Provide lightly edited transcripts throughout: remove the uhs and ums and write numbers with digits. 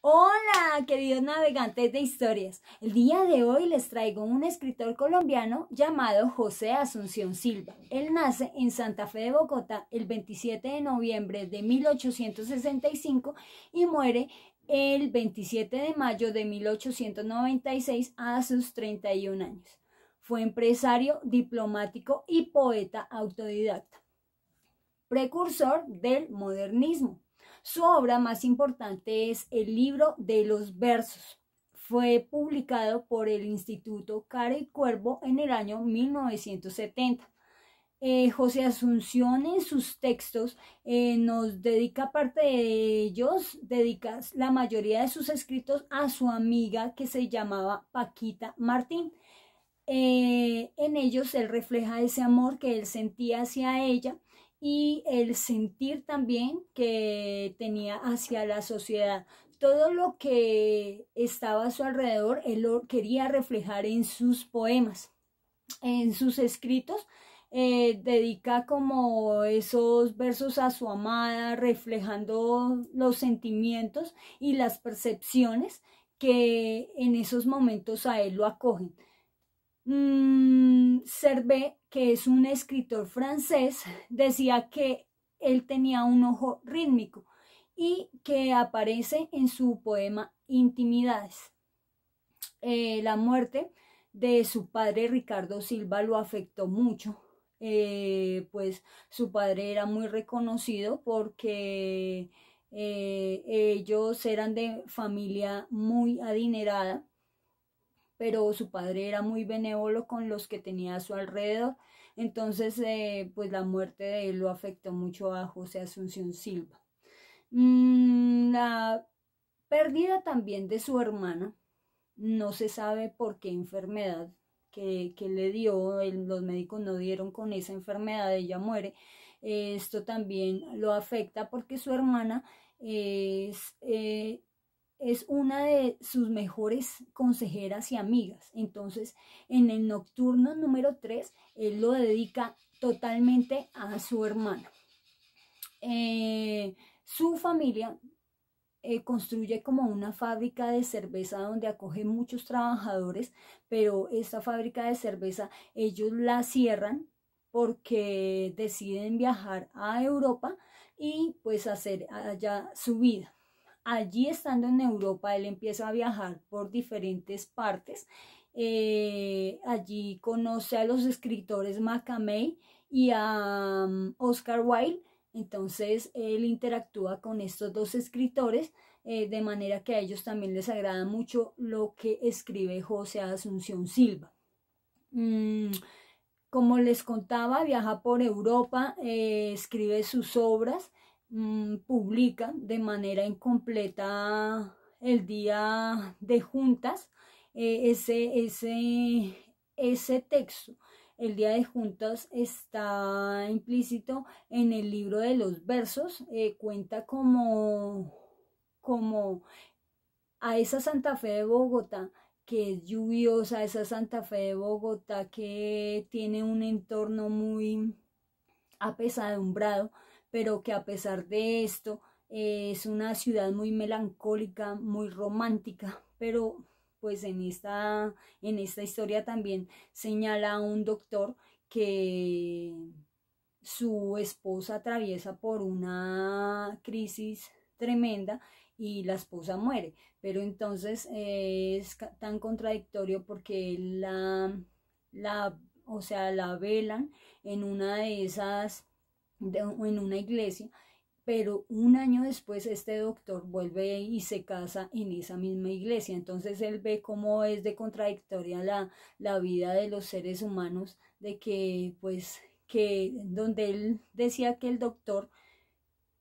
Hola, queridos navegantes de historias. El día de hoy les traigo un escritor colombiano llamado José Asunción Silva. Él nace en Santa Fe de Bogotá el 27 de noviembre de 1865 y muere el 27 de mayo de 1896 a sus 31 años. Fue empresario, diplomático y poeta autodidacta, precursor del modernismo. Su obra más importante es el Libro de los Versos. Fue publicado por el Instituto Cara y Cuervo en el año 1970. José Asunción en sus textos nos dedica parte de ellos, dedica la mayoría de sus escritos a su amiga que se llamaba Paquita Martín. En ellos él refleja ese amor que él sentía hacia ella y el sentir también que tenía hacia la sociedad. Todo lo que estaba a su alrededor, él lo quería reflejar en sus poemas, en sus escritos. Dedica como esos versos a su amada, reflejando los sentimientos y las percepciones que en esos momentos a él lo acogen. Servet, que es un escritor francés, decía que él tenía un ojo rítmico y que aparece en su poema Intimidades. La muerte de su padre Ricardo Silva lo afectó mucho, pues su padre era muy reconocido porque ellos eran de familia muy adinerada, pero su padre era muy benévolo con los que tenía a su alrededor. Entonces, pues la muerte de él lo afectó mucho a José Asunción Silva. La pérdida también de su hermana, no se sabe por qué enfermedad que le dio, los médicos no dieron con esa enfermedad, ella muere. Esto también lo afecta porque su hermana es una de sus mejores consejeras y amigas. Entonces, en el nocturno número 3, él lo dedica totalmente a su hermana. Su familia construye como una fábrica de cerveza donde acoge muchos trabajadores, pero esta fábrica de cerveza ellos la cierran porque deciden viajar a Europa y pues hacer allá su vida. Allí estando en Europa, él empieza a viajar por diferentes partes. Allí conoce a los escritores Macamey y a Oscar Wilde. Entonces él interactúa con estos dos escritores, de manera que a ellos también les agrada mucho lo que escribe José Asunción Silva. Como les contaba, viaja por Europa, escribe sus obras, publica de manera incompleta el día de juntas. Ese texto, el día de juntas, está implícito en el libro de los versos. Cuenta como a esa Santa Fe de Bogotá que es lluviosa, esa Santa Fe de Bogotá que tiene un entorno muy apesadumbrado, pero que a pesar de esto es una ciudad muy melancólica, muy romántica, pero pues en esta historia también señala a un doctor que su esposa atraviesa por una crisis tremenda y la esposa muere, pero entonces es tan contradictorio porque o sea, la velan en una de esas, en una iglesia, pero un año después este doctor vuelve y se casa en esa misma iglesia. Entonces él ve cómo es de contradictoria la vida de los seres humanos, de que pues que donde él decía que el doctor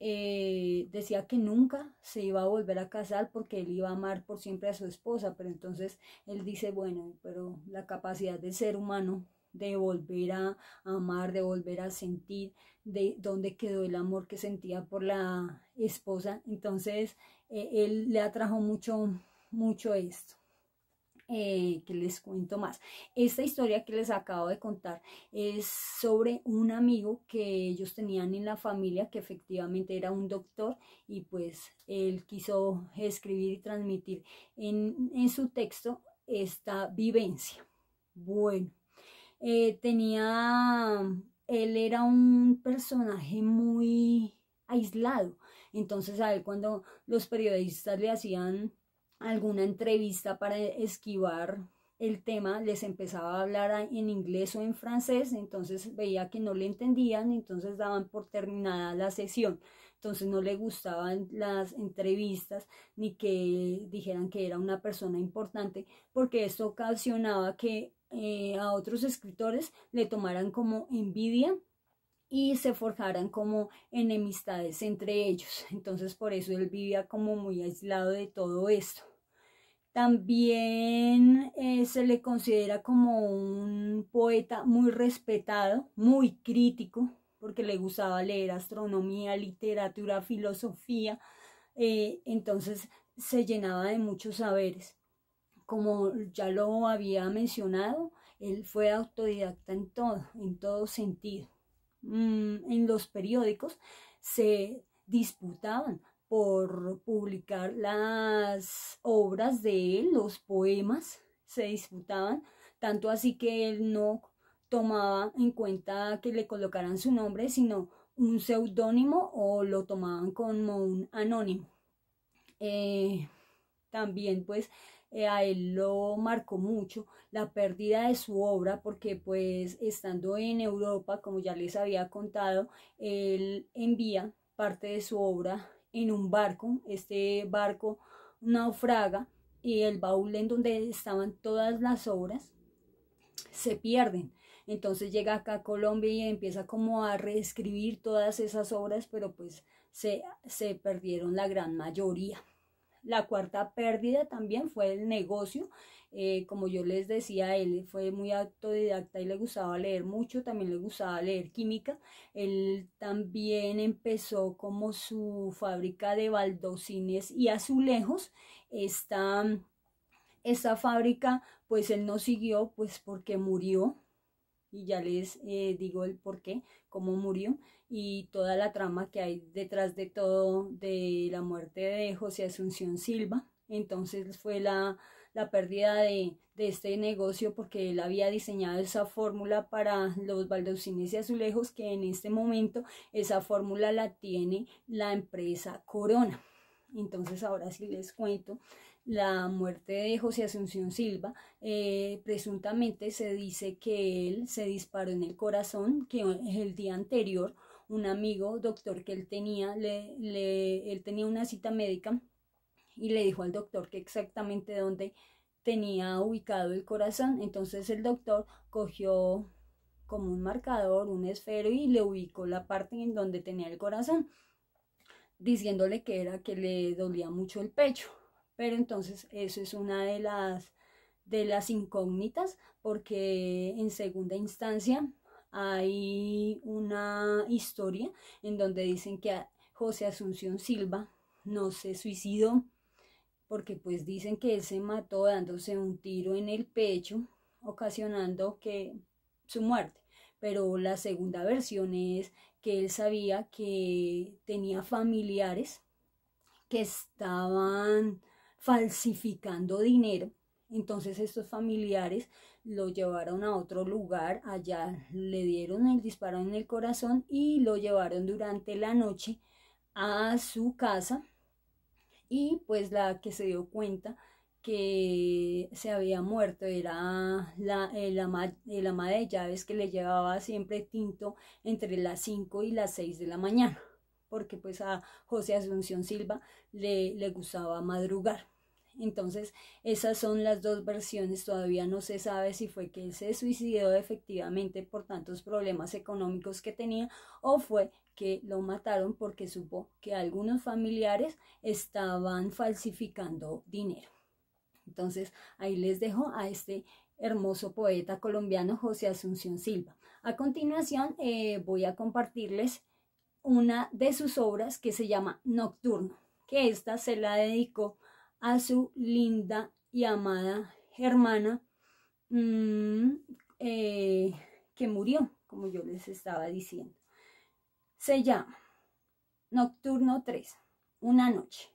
decía que nunca se iba a volver a casar porque él iba a amar por siempre a su esposa, pero entonces él dice, bueno, pero la capacidad del ser humano de volver a amar, de volver a sentir, de dónde quedó el amor que sentía por la esposa. Entonces él le atrajo mucho esto. que les cuento más. Esta historia que les acabo de contar es sobre un amigo que ellos tenían en la familia, que efectivamente era un doctor, y pues él quiso escribir y transmitir en su texto esta vivencia. Bueno, él era un personaje muy aislado, entonces a él cuando los periodistas le hacían alguna entrevista para esquivar el tema, les empezaba a hablar en inglés o en francés, entonces veía que no le entendían, entonces daban por terminada la sesión. Entonces no le gustaban las entrevistas ni que dijeran que era una persona importante, porque esto ocasionaba que a otros escritores le tomaran como envidia y se forjaran como enemistades entre ellos. Entonces por eso él vivía como muy aislado de todo esto. También se le considera como un poeta muy respetado, muy crítico, porque le gustaba leer astronomía, literatura, filosofía, entonces se llenaba de muchos saberes. Como ya lo había mencionado, él fue autodidacta en todo sentido. En los periódicos se disputaban por publicar las obras de él, los poemas, se disputaban, tanto así que él no tomaba en cuenta que le colocaran su nombre, sino un seudónimo o lo tomaban como un anónimo. También pues a él lo marcó mucho la pérdida de su obra, porque pues estando en Europa, como ya les había contado, él envía parte de su obra en un barco. Este barco naufraga y el baúl en donde estaban todas las obras se pierden. Entonces llega acá a Colombia y empieza como a reescribir todas esas obras, pero pues se perdieron la gran mayoría. La cuarta pérdida también fue el negocio. Como yo les decía, él fue muy autodidacta y le gustaba leer mucho, también le gustaba leer química. Él también empezó como su fábrica de baldosines y azulejos. Esta fábrica, pues él no siguió, pues porque murió, y ya les digo el por qué, cómo murió y toda la trama que hay detrás de todo de la muerte de José Asunción Silva. Entonces fue la pérdida de este negocio, porque él había diseñado esa fórmula para los baldosines y azulejos, que en este momento esa fórmula la tiene la empresa Corona. Entonces ahora sí les cuento la muerte de José Asunción Silva. Presuntamente se dice que él se disparó en el corazón, que el día anterior un amigo doctor que él tenía, él tenía una cita médica y le dijo al doctor que exactamente dónde tenía ubicado el corazón. Entonces el doctor cogió como un marcador, un esfero, y le ubicó la parte en donde tenía el corazón, diciéndole que era que le dolía mucho el pecho. Pero entonces eso es una de las incógnitas, porque en segunda instancia hay una historia en donde dicen que José Asunción Silva no se suicidó, porque pues dicen que él se mató dándose un tiro en el pecho, ocasionando que su muerte. Pero la segunda versión es que él sabía que tenía familiares que estaban falsificando dinero. Entonces estos familiares lo llevaron a otro lugar, allá le dieron el disparo en el corazón y lo llevaron durante la noche a su casa, y pues la que se dio cuenta que se había muerto era el ama de llaves, que le llevaba siempre tinto entre las 5 y las 6 de la mañana, porque pues a José Asunción Silva le gustaba madrugar. Entonces esas son las dos versiones. Todavía no se sabe si fue que él se suicidó efectivamente por tantos problemas económicos que tenía, o fue que lo mataron porque supo que algunos familiares estaban falsificando dinero. Entonces ahí les dejo a este hermoso poeta colombiano, José Asunción Silva. A continuación voy a compartirles una de sus obras que se llama Nocturno, que esta se la dedicó a su linda y amada hermana que murió, como yo les estaba diciendo. Se llama Nocturno 3, una noche.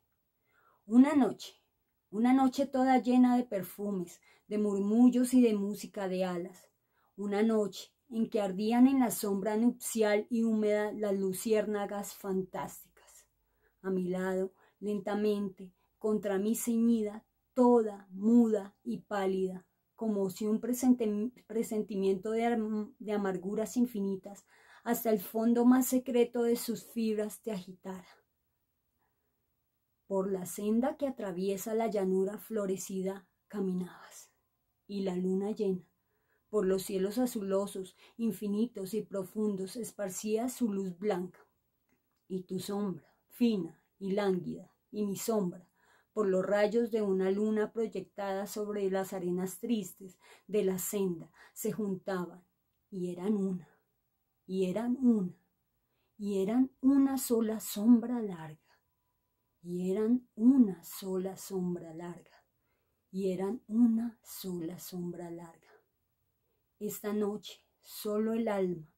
Una noche toda llena de perfumes, de murmullos y de música de alas. Una noche en que ardían en la sombra nupcial y húmeda las luciérnagas fantásticas. A mi lado, lentamente, contra mí ceñida, toda muda y pálida, como si un presentimiento de amarguras infinitas hasta el fondo más secreto de sus fibras te agitara. Por la senda que atraviesa la llanura florecida caminabas, y la luna llena, por los cielos azulosos, infinitos y profundos, esparcía su luz blanca, y tu sombra, fina y lánguida, y mi sombra, por los rayos de una luna proyectada sobre las arenas tristes de la senda, se juntaban, y eran una, y eran una, y eran una sola sombra larga. Y eran una sola sombra larga, y eran una sola sombra larga. Esta noche, solo el alma,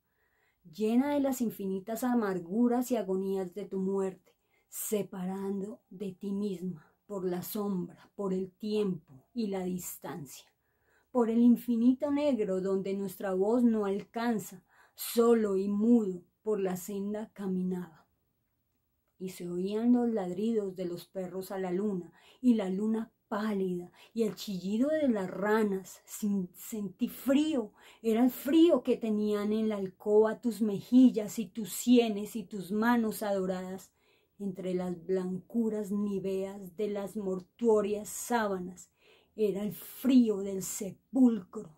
llena de las infinitas amarguras y agonías de tu muerte, separando de ti misma por la sombra, por el tiempo y la distancia, por el infinito negro donde nuestra voz no alcanza, solo y mudo por la senda caminaba. Y se oían los ladridos de los perros a la luna, y la luna pálida, y el chillido de las ranas. Sentí frío, era el frío que tenían en la alcoba tus mejillas y tus sienes y tus manos adoradas, entre las blancuras niveas de las mortuorias sábanas. Era el frío del sepulcro,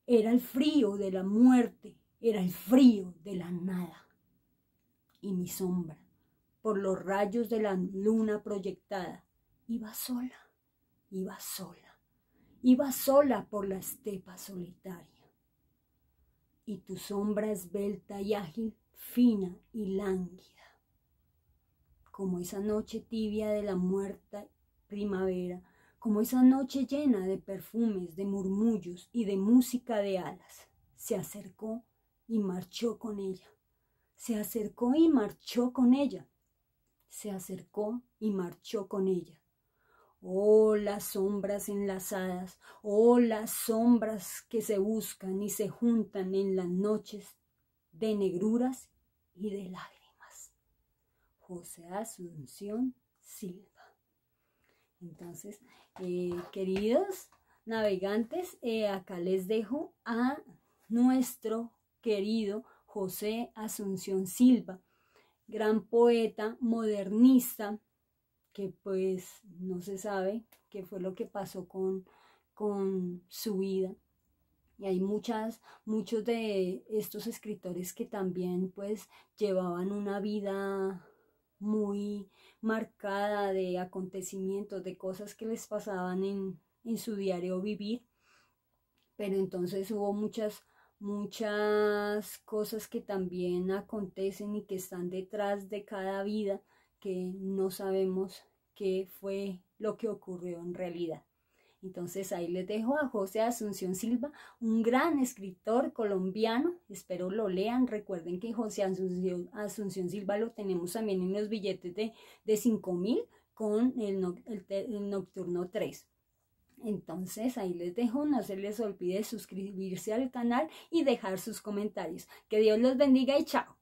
era el frío de la muerte, era el frío de la nada. Y mi sombra, por los rayos de la luna proyectada, iba sola, iba sola, iba sola por la estepa solitaria. Y tu sombra esbelta y ágil, fina y lánguida, como esa noche tibia de la muerta primavera, como esa noche llena de perfumes, de murmullos y de música de alas, se acercó y marchó con ella, se acercó y marchó con ella. Se acercó y marchó con ella. Oh, las sombras enlazadas, oh, las sombras que se buscan y se juntan en las noches de negruras y de lágrimas. José Asunción Silva. Entonces, queridos navegantes, acá les dejo a nuestro querido José Asunción Silva, gran poeta modernista, que pues no se sabe qué fue lo que pasó con su vida. Y hay muchos de estos escritores que también pues llevaban una vida muy marcada de acontecimientos, de cosas que les pasaban en su diario vivir. Pero entonces hubo muchas cosas que también acontecen y que están detrás de cada vida que no sabemos qué fue lo que ocurrió en realidad. Entonces ahí les dejo a José Asunción Silva, un gran escritor colombiano. Espero lo lean. Recuerden que José Asunción Silva lo tenemos también en los billetes de 5.000 con el Nocturno 3. Entonces ahí les dejo, no se les olvide suscribirse al canal y dejar sus comentarios. Que Dios los bendiga y chao.